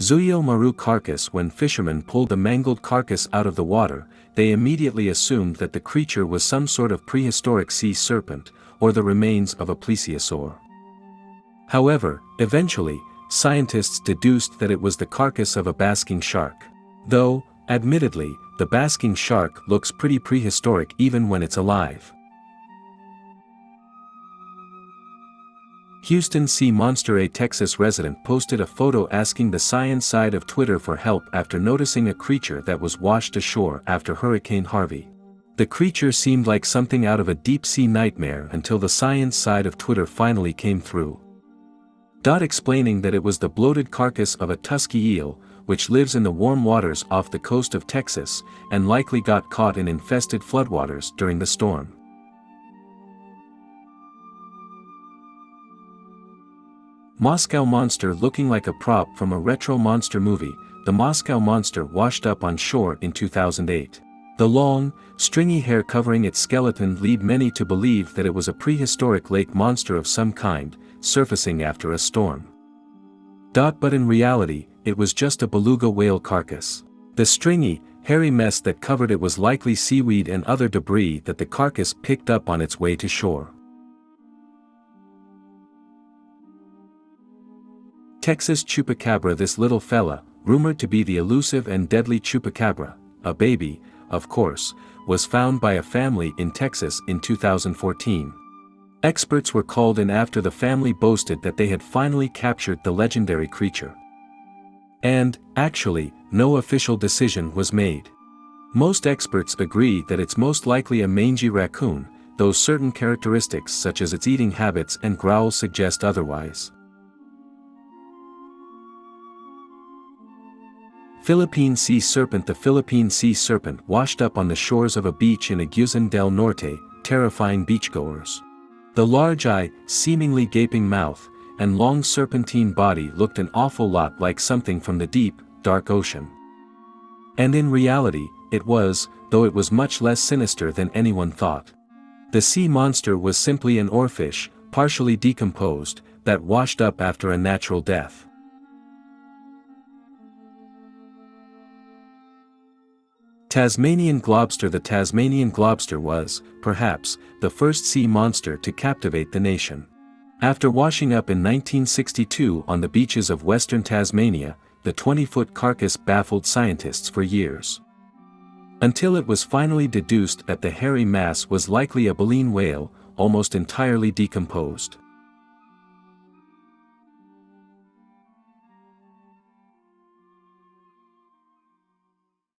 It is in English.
Zuyo Maru carcass. When fishermen pulled the mangled carcass out of the water, they immediately assumed that the creature was some sort of prehistoric sea serpent, or the remains of a plesiosaur. However, eventually, scientists deduced that it was the carcass of a basking shark. Though, admittedly, the basking shark looks pretty prehistoric even when it's alive. Houston sea monster. A Texas resident posted a photo asking the science side of Twitter for help after noticing a creature that was washed ashore after Hurricane Harvey. The creature seemed like something out of a deep-sea nightmare until the science side of Twitter finally came through. Explaining that it was the bloated carcass of a tusky eel, which lives in the warm waters off the coast of Texas, and likely got caught in infested floodwaters during the storm. Moscow Monster. Looking like a prop from a retro monster movie, the Moscow Monster washed up on shore in 2008. The long, stringy hair covering its skeleton lead many to believe that it was a prehistoric lake monster of some kind, surfacing after a storm. But in reality, it was just a beluga whale carcass. The stringy, hairy mess that covered it was likely seaweed and other debris that the carcass picked up on its way to shore. Texas Chupacabra. This little fella, rumored to be the elusive and deadly Chupacabra, a baby, of course, was found by a family in Texas in 2014. Experts were called in after the family boasted that they had finally captured the legendary creature. And, actually, no official decision was made. Most experts agree that it's most likely a mangy raccoon, though certain characteristics such as its eating habits and growls suggest otherwise. Philippine sea serpent. The Philippine sea serpent washed up on the shores of a beach in Agusan del Norte, terrifying beachgoers. The large eye, seemingly gaping mouth, and long serpentine body looked an awful lot like something from the deep, dark ocean. And in reality, it was, though it was much less sinister than anyone thought. The sea monster was simply an oarfish, partially decomposed, that washed up after a natural death. Tasmanian globster. The Tasmanian globster was, perhaps, the first sea monster to captivate the nation. After washing up in 1962 on the beaches of western Tasmania, the 20-foot carcass baffled scientists for years. Until it was finally deduced that the hairy mass was likely a baleen whale, almost entirely decomposed.